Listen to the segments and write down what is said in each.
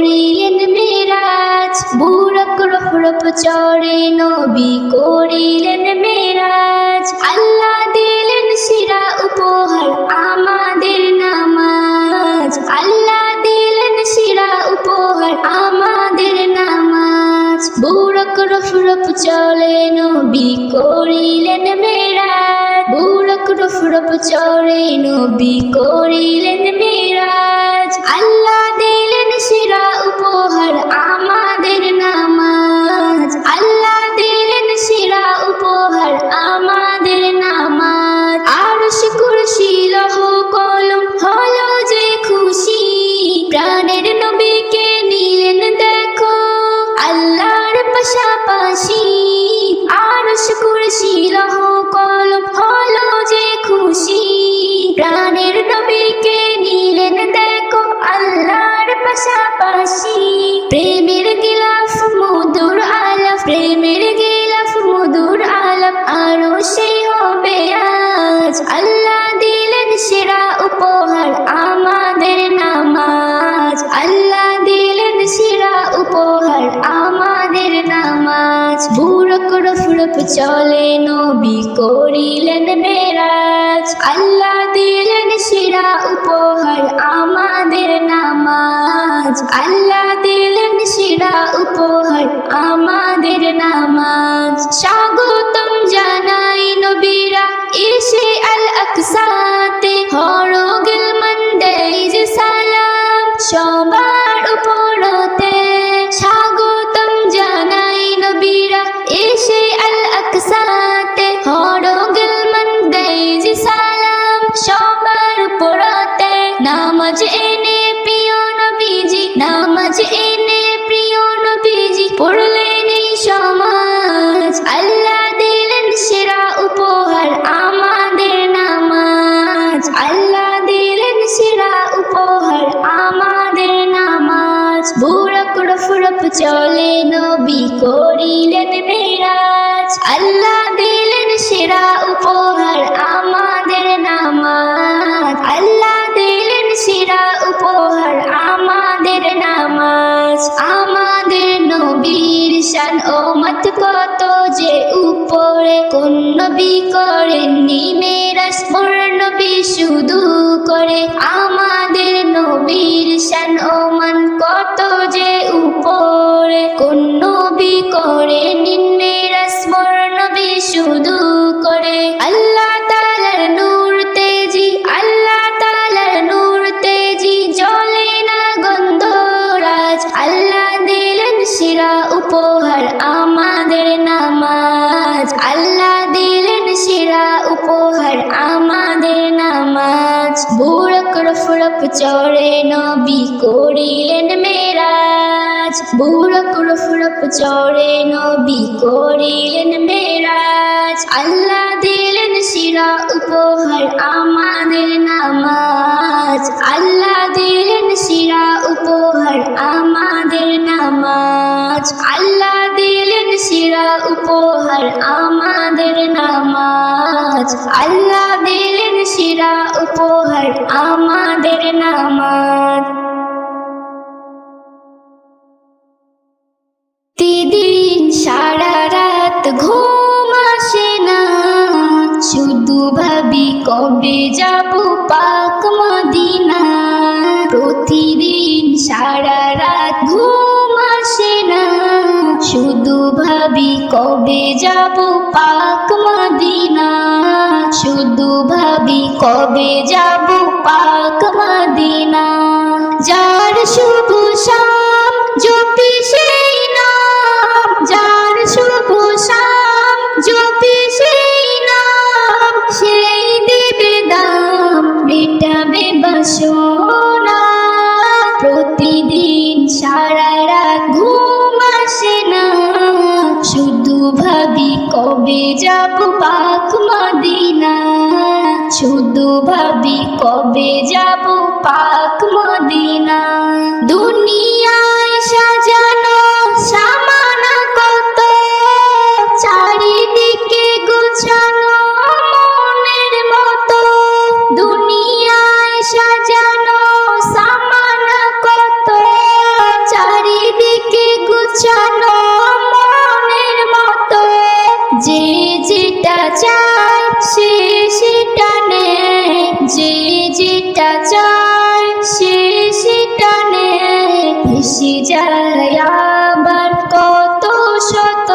করিলেন মেরাজ, বুরক রফ রফ চড়ে নবী করিলেন মেরাজ। আল্লাহ দিলেন সেরা উপহার আমাদের নামাজ, আল্লাহ দিলেন সেরা উপহার আমাদের নামাজ। বুরক রফ রফ চলে নবী করিলেন মেরাজ, বুরক রফ রফ চড়ে নবী করিলেন মেরাজ। আল্লাহ দিলেন সেরা উপহার আমাদের নামাজ, আল্লাহ দিলেন সেরা উপহার আমাদের নামাজ। আরশ কুরসি লৌহ কলম হলো যে খুশি, প্রাণের নবীকে নিলেন দেখো আল্লাহর পাশাপাশি। আরশ কুরসি লৌহ কলম হলো যে খুশি, প্রাণের নবীকে নিলেন দেখো আল্লাহর পাশাপাশি। প্রেমের গিলাফ মধুর আলাপ, প্রেমের গিলাফ মধুর আলাপ আরো সে হবে আজ। আল্লাহ দিলেন সেরা উপহার আমাদের নামাজ, আল্লাহ দিলেন সেরা উপহার আমাদের নামাজ। বুরক রফ রফ চলে নবী করিলেন মেরাজ, আল্লাহ দিলেন সেরা উপহার আমাদের নামাজ, আল্লাহ দিলেন সেরা উপহার আমাদের নামাজ। স্বাগতম জানাই নবীরা এসে আল আকসাতে, হরগিল মন্দেই যে সালাম সবার উপরতে। স্বাগতম জানাই নবীরা এসে আল আকসাতে, হরগিল মন্দেই যে সালাম সবার উপরতে। নামাজ এনে প্রিয় নবীজি, নামাজ এনে প্রিয় নবীজি পড়লেন এই সমাজ। আল্লাহ দিলেন সেরা উপহার আমাদের নামাজ, আল্লাহ দিলেন সেরা উপহার আমাদের নামাজ। বুরক রফ রফ চলে নবী করিলেন মেরাজ, আল্লাহ দিলেন সেরা উপহার আমাদের নামাজ, আল্লাহ দিলেন সেরা উপহার আমাদের নামাজ। আমাদের নবীর শান ও মত কত যে উপরে, কোন নবী করেননি মেরাজ মোর নবী শুধু করে। আমাদের নবীর শান ও মান কত যে উপরে, কোন নবী করেননি মেরাজ মোর নবী শুধু করে। আল্লাহ তাআলার নূর তেজি, আল্লাহ তাআলার নূর তেজি জ্বলে না গন্ধরাজ। আল্লাহ দিলেন সেরা উপহার আমাদের নামাজ, আল্লাহ দিলেন সেরা উপহার আমাদের নামাজ। বুরক রফ রফ চড়ে নবী করিলেন মেরাজ, বুরক রফ রফ চড়ে নবী করিলেন মেরাজ। আল্লাহ দিলেন সেরা উপহার আমাদের নামাজ, আল্লাহ দিলেন সেরা উপহার আমাদের নামাজ, আল্লাহ দিলেন সেরা উপহার আমাদের নামাজ, আল্লাহ দিলেন সেরা উপহার আমাদের নামাজ। প্রতিদিন সারা রাত ঘুম আসে না, শুধু ভাবি কবে যাব পাক মদিনা। প্রতিদিন সারা রাত ঘুম আসে না, শুধু ভাবি কবে যাব পাক মদিনা, শুধু ভাবি কবে যাব পাক মদিনা। যার শুভ শাম জপি সেই নাম, যার শুভ শাম জপি সেই নাম, সেই দেবে দাম মেটাবে বাসনা। প্রতিদিন সারা রাত ঘুম আসে না, শুধু ভাবি কবে যাব পাক মদিনা, শুধু ভাবি কবে যাব পাক মদিনা। দুনিয়ায় সাজানো সামানা কত, চারিদিকে গোছানো মনের মতো। দুনিয়ায় সাজানো সামানা কত, বেঁচে যায় আবার কত শত।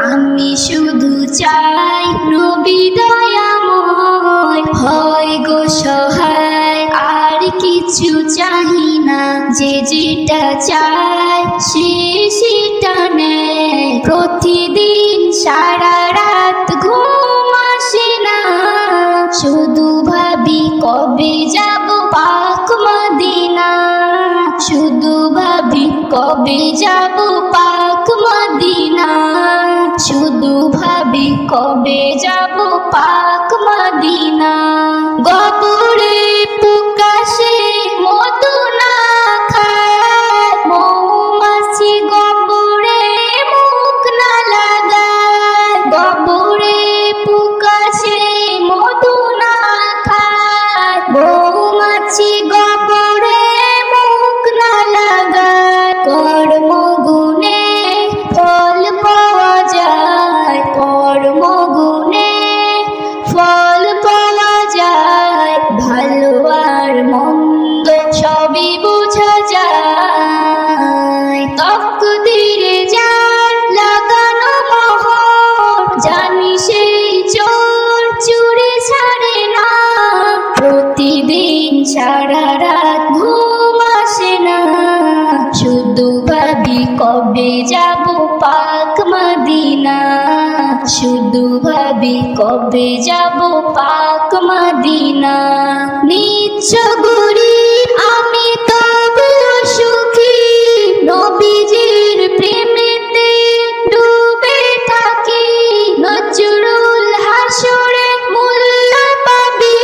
আমি শুধু চাই নবী দয়াময় হয় গো সহায়, আর কিছু চাহি না। যে যেটা চায় সে সেটা নেয়। প্রতিদিন সারা রাত ঘুম আসে না, শুধু ভাবি কবে যাব পাক মদিনা। শুধু ভাবি কবে যাব পাক মদিনা। শুধু ভাবি কবে যাব পাক মদিনা। গবরে প্রকাশে মধু না খায়, মৌমাছি গবরে মুখ না লাগায়। গবরে প্রকাশে মধু না খায়, মৌমাছি গবরে মুখ না লাগায়। কর্মগুণে ফল পাওয়া যায়, কর্মগুণে ফল পাওয়া যায়। ভালো আর মন্দ সবই বোঝা যায়। তকদিরে যার লাগানো মোহর, জানি সেই চোর চুরি ছাড়ে না। প্রতিদিন সারা রাত ঘুম আসে না, শুধু ভাবি কবে যাব পাক মদিনা। শুধু ভাবি কবে যাব পাক মদিনা। নিচ্ছ গুরি আমি তবু সুখী, নবীজির প্রেমেতে ডুবে থাকি। নজরুল হাসরে মূল্য পাবি,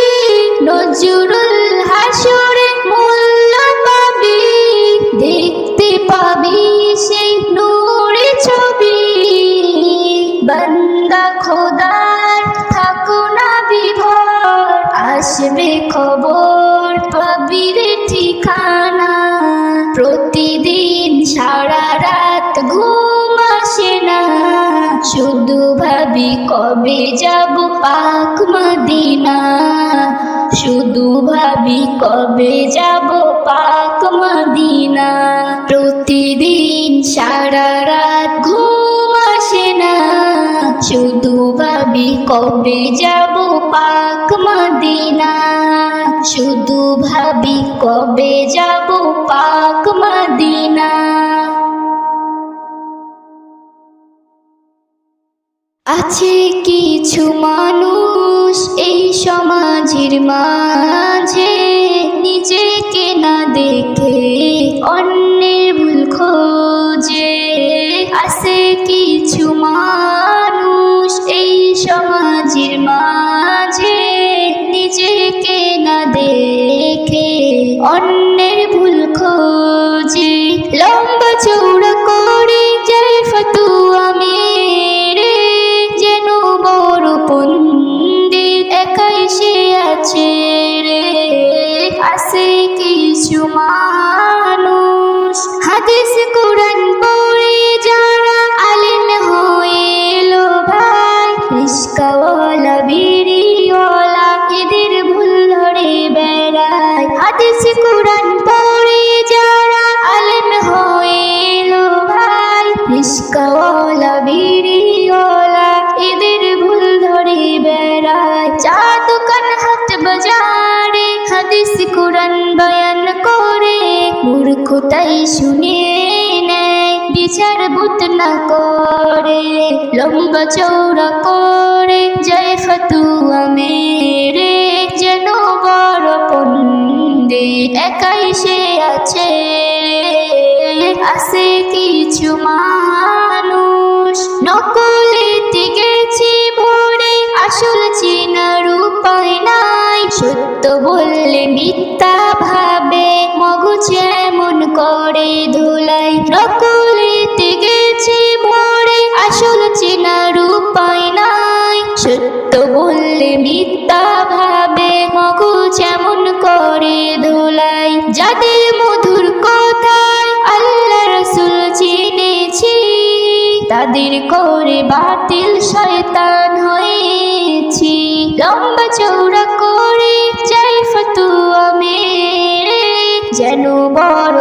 নজরুল হাসরে মূল্য পাবি। দেখতে পাবি সেই নূরে ছবি। বান্দা খোদার থাকো না বিভোর, আসবে খবর পাবি রে ঠিকানা। প্রতিদিন সারা রাত ঘুম আসে না, শুধু ভাবি কবে যাব পাক মদিনা। শুধু ভাবি কবে যাব পাক মদিনা। প্রতিদিন সারা রাত ঘুম আসে না, শুধু ভাবি কবে যাব পাক মদিনা। শুধু ভাবি কবে যাব পাক মদিনা। আছে কিছু মানুষ এই সমাজের মাঝে, নিজেকে না দেখে অন্যের ভুল খোঁজে। আছে কিছু মানুষ এই সমাজের মাঝে, নিজেকে না দেখে অন্যের ভুল খোঁজে। লম্বা চৌড়া করে যায় ফতুয়া মেরে, যেন বড় পণ্ডিত একাই সে আছে রে। আছে কিছু মানুষ হাদিস কোরআন পড়ে যারা আলেম হয়ে এলো ভাই, রিস্কাওয়ালা বিড়িওয়ালা এদের ভুল ধরে বেড়ায়। হাদিস কোরআন পড়ে যারা আলেম হয়ে এলো ভাই, রিস্কাওয়ালা বিড়িওয়ালা এদের ভুল ধরে বেড়ায়। চা দোকান হাট বাজারে হাদিস কোরআন বয়ান করে, মূর্খতাই শুনিয়ে নেয় বিচার বুত না করে। লম্বা চৌড়া করে যায় ফতুয়া মেরে, যেন বড় পণ্ডিত একাই সে আছে। আছে কিছু মানুষ নকলেতে গেছে ভরে, আসল চেনার উপায় নাই। সত্য বললে মিথ্যা ভাবে, মগজ এমন করে ধুলাই। নকলেতে গেছে ভরে, আসল চেনার উপায় নাই। সত্য বললে মিথ্যা ভাবে, মগজ এমন করে ধুলাই। যাদের মধুর কথায় আল্লাহ রাসূল চিনেছি, তাদের করে বাতিল শয়তান হয়েছি। লম্বা চৌড়া করে যায় ফতুয়া মেরে, যেন বড়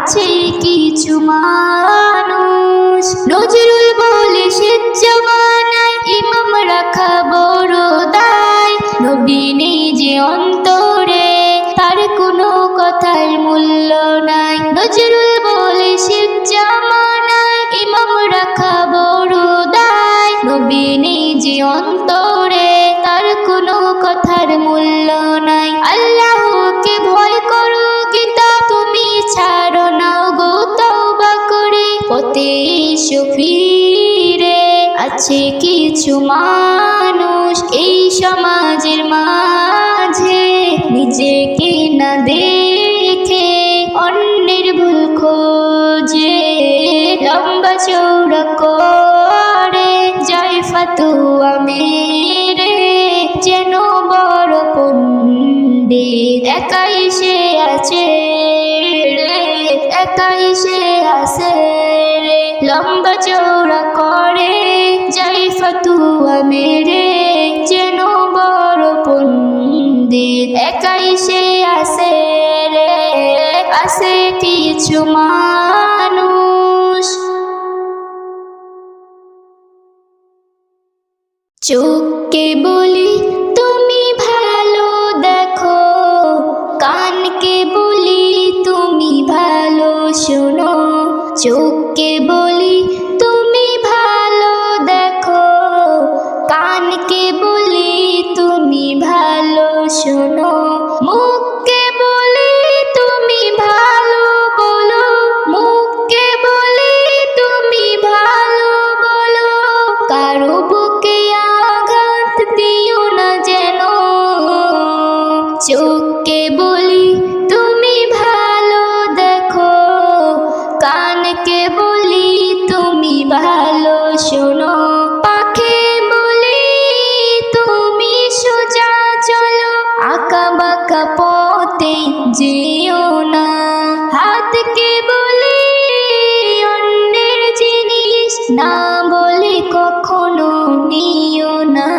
আছে কিছু মানুষ। নজরুল বলে শেষ জামানায় ইমাম রাখা বড় দায়। নবী নেই যে অন্তরে তার কোনো কথার মূল্য নাই। নজরুল বলে শেষ জামানায় ইমাম রাখা বড় দায়। নবী নেই যে অন্তরে তার কোনো কথার মূল্য নাই। আল্লাহকে ভয় করো কিতাব তুমি ছাড়ো না গো তওবা করে। পথে এসো ফিরে আছে কিছু মানুষ এই সমাজের মাঝে, নিজেকে না দেখে অন্যের ভুল খোঁজে। লম্বা চৌড়া করে যায় ফতোয়া মেরে, যেন বড় পণ্ডিত একাই সে আছে রে, একাই সে আছে রে। লম্বা চৌড়া করে যায় ফতোয়া মেরে, যেন বড় পণ্ডিত একাই সে আছে রে, আছে কিছু মানুষ। চোখকে বলি তুমি ভালো দেখো, কানকে বলি তুমি ভালো শোনো। চোখকে বলি তুমি ভালো দেখো, কানকে বলি তুমি ভালো শোনো। মুখকে বলি তুমি ভালো বলো, মুখকে বলি তুমি ভালো বলো। কারো বুকে আঘাত দিও না যেন। চোখকে বলি তুমি ভালো দেখো, কানকে বলি তুমি ভালো শোনো। পাখি বলি তুমি সোজা চলো, আঁকা বাঁকা পথে যেও না। হাতকে বলি অন্যের জিনিস না বলে কখনো নিও না।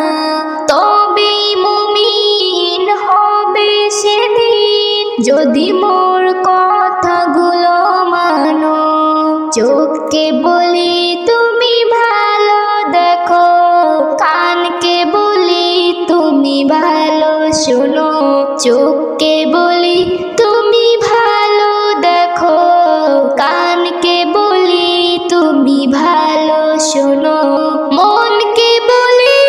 তবেই মুমিন হবে সেদিন যদি মোর কথাগুলো মানো। চোখকে বলি তুমি ভালো দেখো, কানকে বলি তুমি ভালো শোনো। চোখকে বলি তুমি ভালো দেখো, কানকে বলি তুমি ভালো শোনো। মনকে বলি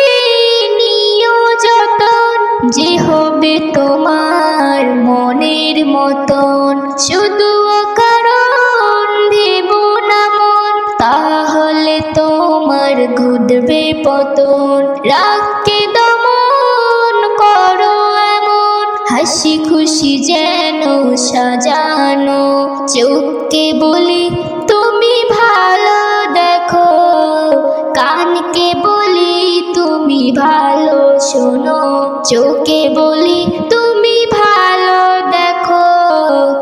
নিও যতন, যে হবে তোমার মনের মতন। শুধু অকারণ ভেব না মন, তাহলে তোমার ঘুরবে পতন। রাগকে দমন করো এমন, হাসি খুশি যেন সাজানো। চোখকে বলি তুমি ভালো দেখো, কানকে বলি তুমি ভালো শোনো। চোখকে বলি তুমি ভালো দেখো,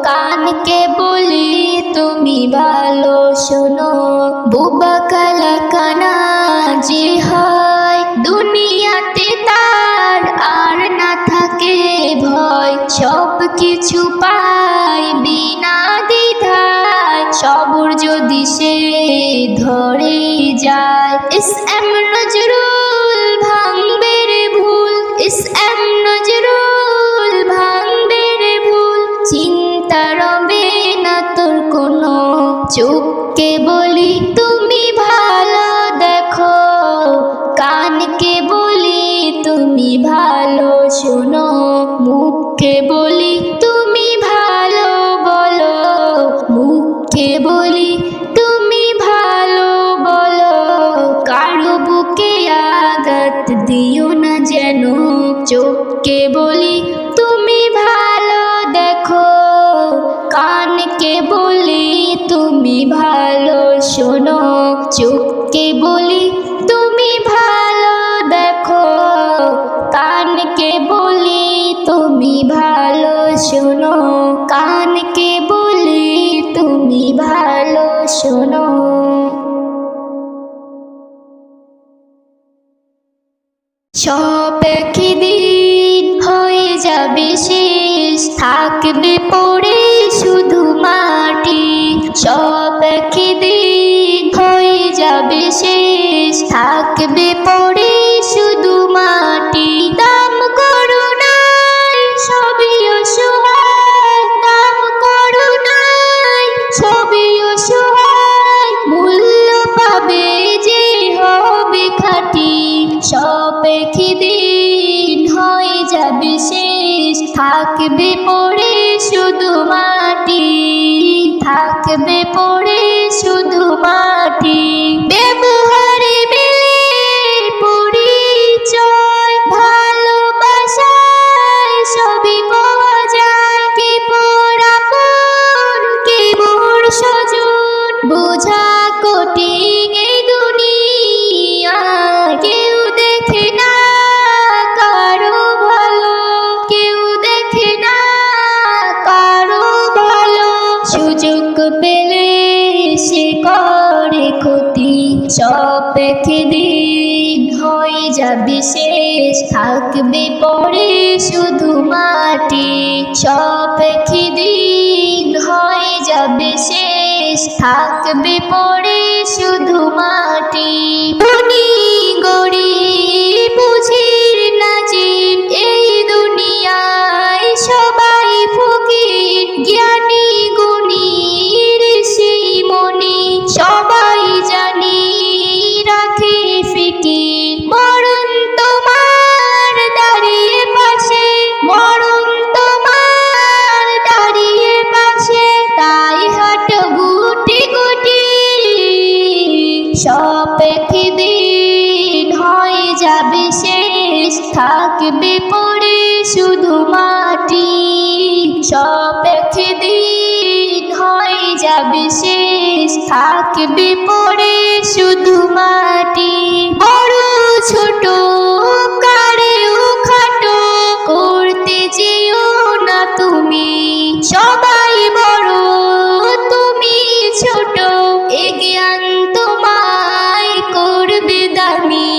কানকে বলি তুমি ভালো শোনো। বোবা কালা কানা যে হয় দুনিয়াতে তার আর না থাকে ভয়। সব কিছু পায় বিনা দ্বিধায়, সবর যদি সে ধরে যায়। ইস এম নজরুল ভাঙবে রে ভুল, ইস এম নজরুল ভাঙবে রে ভুল। চিন্তা রবে না তোর কোনো। চোখকে বলি তুমি ভালো দেখো, কানকে বলি তুমি ভালো শোনো। মুখকে বলি তুমি ভালো বলো, মুখকে বলি তুমি ভালো বলো। কারো বুকে আঘাত দিও না যেন। চোখকে বলি তুমি ভালো দেখো, কানকে বলি তুমি ভালো শোনো। চোখকে বলি তুমি ভালো দেখো, কানকে বলি তুমি ভালো শোনো। কানকে বলি তুমি ভালো শোনো। সব একদিন হয়ে যাবে শেষ, থাকবে পড়ে শুধু মাটি। সব একদিন হয়ে যাবে শেষ, থাকবে পড়ে শুধু মাটি। দাম করুণায় সবই অসহায়, দাম করুণায় সবই অসহায়, মূল্য পাবে যে হবে খাঁটি। সব একদিন হয়ে যাবে শেষ, থাকবে পড়ে শুধু মাটি, থাকবে পড়ে শুধু মাটি। ব্যবহারে মেলে পরিচয়, ভালোবাসায় সবই পাওয়া যায়। কে পর আপন কে মোর স্বজন, বোঝা কঠিন এই দুনিয়ায়। কেউ দেখে না কারো ভালো, কেউ দেখে না কারো ভালো, সুযোগ পেলে সে করে ক্ষতি। সব একদিন হয়ে যাবে শেষ, থাকবে পড়ে শুধু মাটি। সব একদিন হয়ে যাবে শেষ, থাকবে পড়ে শুধু মাটি। ধনী গরিব বুঝির নাজিব এই দুনিয়ায় সবাই ফকির, জ্ঞানী গুণী ঋষি মুনি সবাই জানি রাখে ফিকির। মরণ তোমার দাঁড়িয়ে পাশে, মরণ তোমার দাঁড়িয়ে পাশে, তাই হাঁটো গুটি গুটি। সব একদিন হয়ে যাবে শেষ, থাকবে পড়ে শুধু মাটি। সব একদিন হয়ে যাবে শেষ, থাকবে পড়ে শুধু মাটি। বড় ছোট কারেও খাটো করতে যেও না তুমি, সবাই বড় তুমি ছোট, এ জ্ঞান তোমায় করবে দামি।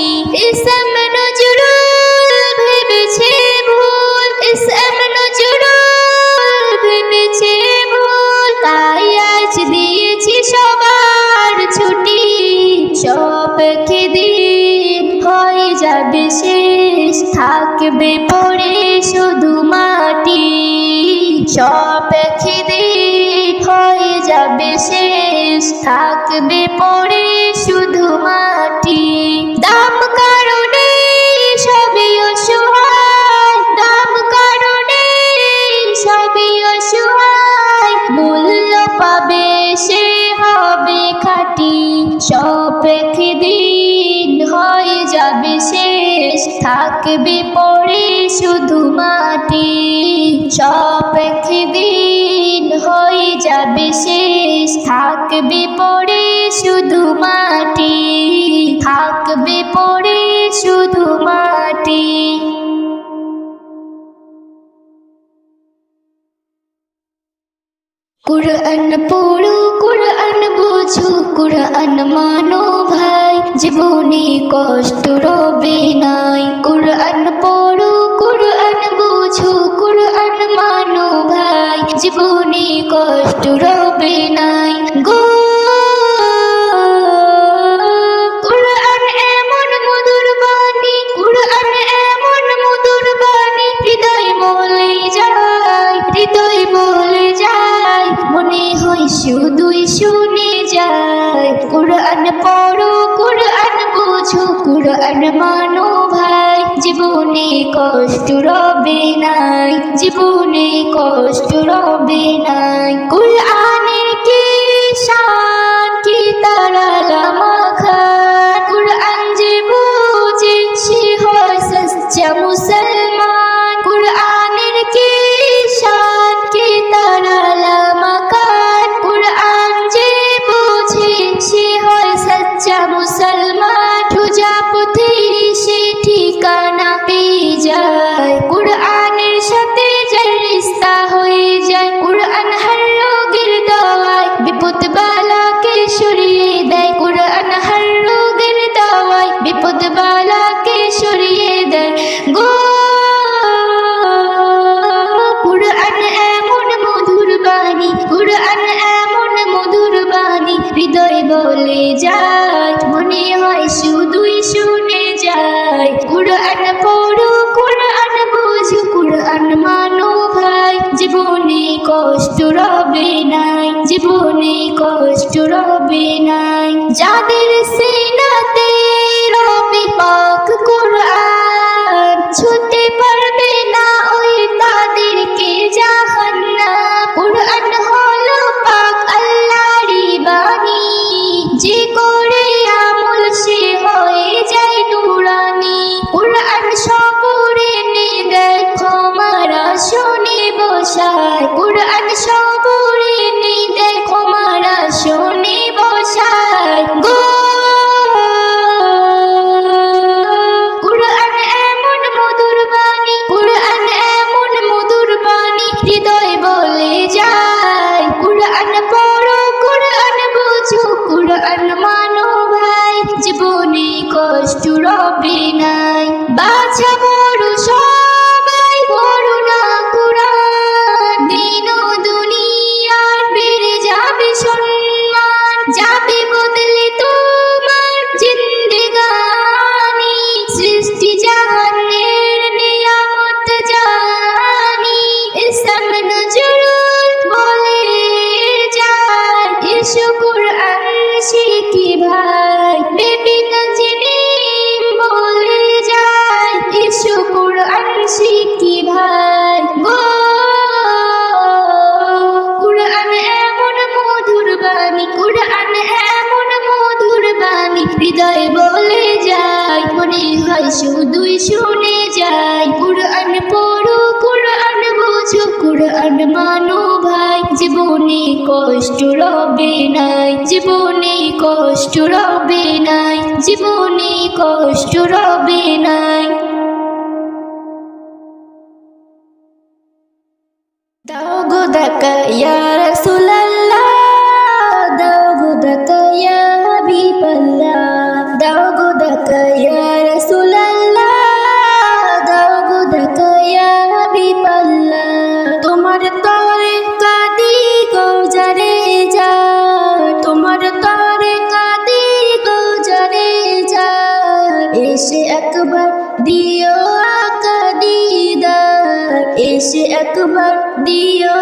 ইসলাম নজরুল ভেবেছে ভুল, ইসলাম নজরুল ভেবেছে ভুল, তাই আজ দিয়েছি সবার ছুটি। সব একদিন হয়ে যাবে শেষ, থাকবে পড়ে শুধু মাটি। সব একদিন হয়ে যাবে শেষ, থাকবে পড়ে শুধু মাটি। দাম কারণে সবই অসহায়, দাম কারণে সবই অসহায়, মূল্য পাবে সে হবে খাঁটি। সব একদিন হয়ে যাবে শেষ, থাকবে পড়ে শুধু মাটি। সব একদিন হয়ে যাবে শেষ, থাকবে পড়ে শুধু মাটি, থাকবে পড়ে শুধু মাটি। কুরআন পড়ো কুরআন বুঝো, কুরআন মানো ভাই, জীবনে কষ্ট রবে নাই। কুরআন পড়ো কুরআন বুঝো, কুরআন মানো ভাই, জীবনে কষ্ট রবে নাই। গো কুরআন এমন মধুর বাণী, কুরআন এমন মধুর বাণী, হৃদয় বলে যায়, হৃদয় বলে যায়, মনে হয় শুধুই শুনে যায়। কুরআন পড়ো কুরআন বুঝো, কুরআন মানো ভাই, জীবনে কষ্ট রবে নাই, জীবনে কষ্ট রবে নাই। কুরআনের কি শান কি তারা মাখান, কুরআন যে বুঝে সে হয় সচ্চা মুসলমান। কুরআনের কি শান কি তারা মাখান, কুরআন যে বুঝে সে হয় সচ্চা মুসলমান। সোজা পথে সে ঠিকানা পেয়ে যায়, কুরআনের সাথে যার রিশতা হয়ে যায়। কুরআন হর রোগের দওয়ায়, বিপদ বালাকে সরিয়ে দেয়, যায়, মনে হয় শুধুই শুনে যায়। কুরআন পড়ো, কুরআন বুঝো, কুরআন মানো ভাই, জীবনে কষ্ট রবে নাই, জীবনে কষ্ট রবে নাই। যাদের সিনাতে রবে পাক কুরআন, ছুঁতে পারবে না ওই তাদেরকে জাহান্নাম। কুরআন হলো পাক আল্লাহরই বাণী, যে করে আমল সে হয়ে যায় নুরানি। কুরআন সবরে দেয় ক্ষমার আসনে বসায়, কুরআন সবরে দেয় ক্ষমার আসনে বসায় গো। কুরআন এমন মধুর বাণী, কুরআন এমন মধুর বাণী, হৃদয় বলে যায়। কুরআন পড়ো, কুরআন বুঝো, কুরআন মানো ভাই, জীবনে কষ্ট রবে নাই। বাছা বড় সবাই পড়ো না কুরআন, দিন ও দুনিয়ার বেড়ে যাবে সম্মান, যাবে বদলে তোমার জিন্দেগানি। সৃষ্টি জাহানের নিয়ামত জানি, ইসলাম নজরুল বলে যায়। এসো কুরআন শিখি ভাই, বেবি নাজনীন বলে যায়। এসো কুরআন শিখি ভাই গো। কুরআন এমন মধুর বাণী, কুরআন এমন মধুর বাণী, হৃদয় বলে যায়, মনে হয় শুধুই শুনে যায়। কুরআন পড়ো, কুরআন বুঝো, কুরআন মানো ভাই, জীবনে কষ্ট রবে নাই, জীবনে কষ্ট রবে নাই, জীবনে কষ্ট রবে নাই। দাও গো দেখা ইয়া রাসূলুল্লাহ, দাও গো দেখা ইয়া হাবিবাল্লাহ, দাও গো দেখা ইয়া রাসূলুল্লাহ, দাও গো দেখা ইয়া হাবিবাল্লাহ। তোমার তরে কাঁদি গো যারে যা, তোমার তরে কাঁদি গো যারে যা। এসে একবার দিও আকা দিদার, এসে একবার দিও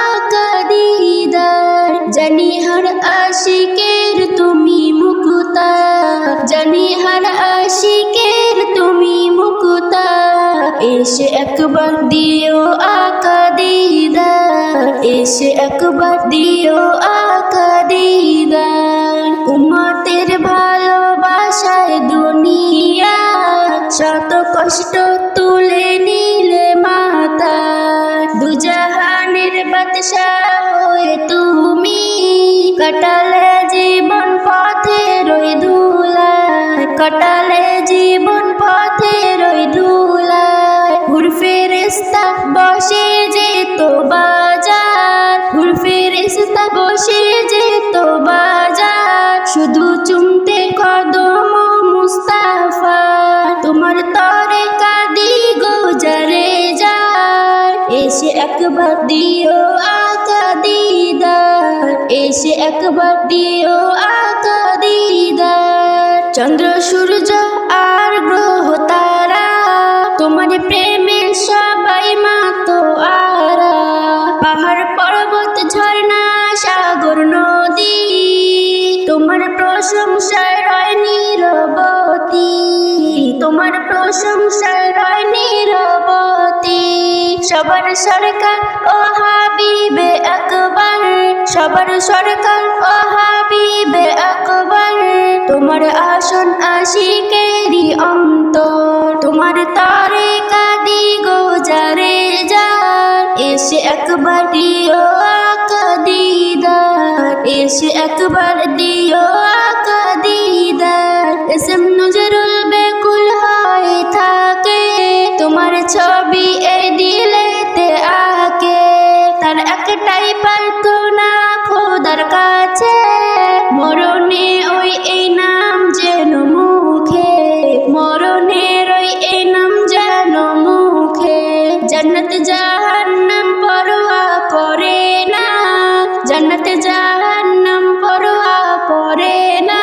আকা দিদার। জানি হর আশিকের তুমি মুক্তা, জানি হর আশিকের তুমি মুক্তা। এসে একবার দিও আকা দিদার, এসে একবার দিও আকা দিদার। উম্মতের ভালোবাসায় দুনিয়া শত কষ্ট তুলে নিলে মাতা। দুজাহানের বাদশাহ হয়ে তুমি কাটালে জীবন পথের ওই ধুলায়, কাটালে জীবন পথের ওই ধুলায়। হুর ফেরেশতা বসে যেত বাজার, হুর ফেরেশতা বসে যেত বাজার, শুধু চুমতে কদম মুস্তাফা। তোমার তরে কাঁদি গো যারে যায়, এসে একবার দিও আকা দিদার, এসে একবার দিও আকা দিদার। চন্দ্র সূর্য আর গ্রহ তারা, তোমার প্রেমে সবাই মাতো আরা। পাহাড় পর্বত ঝর্ণা সাগর নদী, তোমার প্রশংসায় রয় নীরবতী, তোমার প্রশংসায় রয় নীরবতী। সবার সরকার ও হাবিবে আকবার, সবার সরকার ও হাবিবে আকবার। তোমার আসন আশিকেরই অন্তর, তোমার তরে কাঁদি গো যারে যার। এসে একবার দিও আকা দিদার, এসে একবার দিও আকা দিদার। এসএম নজরুল বেকুল হয়ে থাকে, তোমার ছবি এই দিলেতে আঁকে। তার একটাই প্রার্থনা খোদার কাছে, মরণে ওই এই নাম যেন মুখে, মরণের ওই এই নাম যেন মুখে। জান্নাত জাহান্নাম পরোয়া করে না, জান্নাত জাহান্নাম পরোয়া করে না।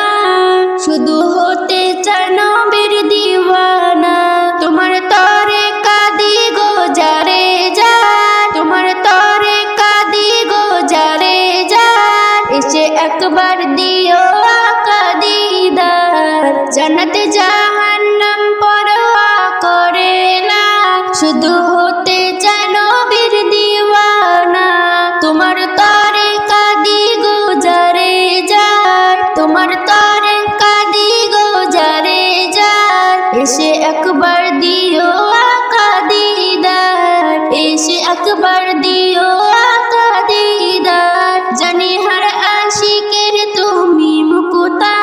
একবার দিও আকা দিদার, জানি হর আশিকের তুমি মুকুতা,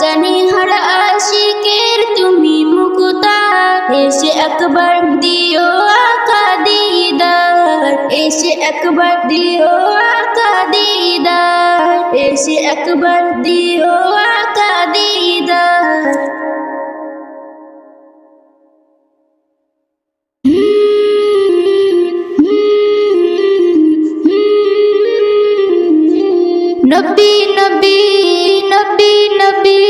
জানি হর আশিকের তুমি মুকুতা। এসে একবার দিও আকা দিদার, এসে একবার দিও আকা দিদার, এসে একবার দিও আকা দিদার। নবী নবী নবী নবী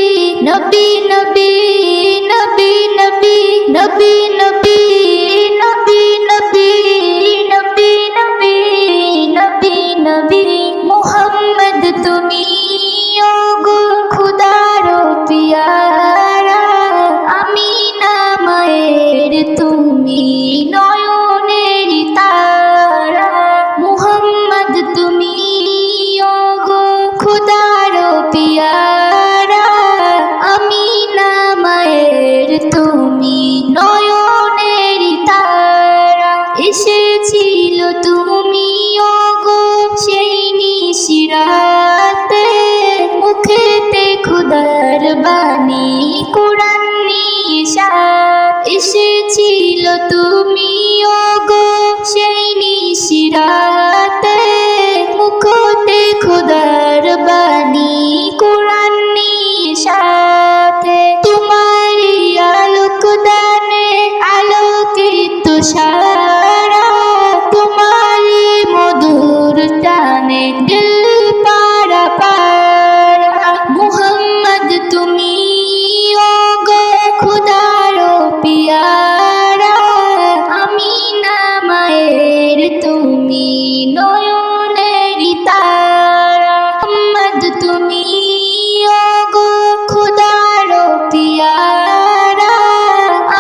নবী নবী নবী নবী নবী নবী নবী নবী নবী নবী নবী নবী মুহাম্মদ তুমি ওগো খুদার পিয়ারা, আমিনা মায়ের তুমি নয়নের তারা। মুহাম্মদ তুমি ওগো খুদার পিয়ারা, আমিনা মায়ের তুমি নয়নের তারা। এসেছিল তুমি ওগো সেই নিশিরাতে, মুখেতে খুদার বাণী কোরআন নিশাত। এসেছিল তুমি ওগো সেই নিশিরাতে, মুখতে খুদার বাণী কোরআন নিশাতে। তোমারি আলোক দানে আলোকিত সারা, তোমারি মধুর টানে দিল পারা পারা। মুহাম্মদ তুমি ওগো খুদার পিয়ারা, আমিনা মায়ের তুমি নয়নের তারা। মুহাম্মদ তুমি ওগো খুদার পিয়ারা,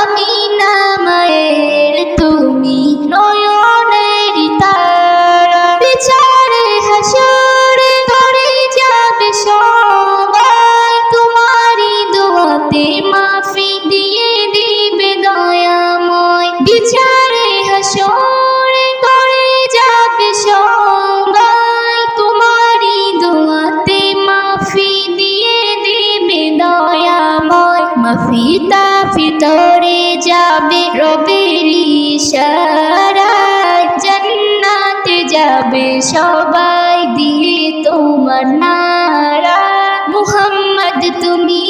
আমিনা মায়ের তুমি নয়নের তারা। বিচারে হাসরে ধরে যাবে সবাই, তোমারি দোয়াতে মাফি দিয়ে দিবে দয়াময়। বিচারে হাসরে ধরে যাবে সবাই, তোমারি দোয়াতে মাফি দিয়ে দিবে দয়াময়। মাফি তাফি তরে যাবে রবের ইশারায়, জান্নাতে যাবে সবাই দিয়ে তোমার নারা। মুহাম্মদ তুমি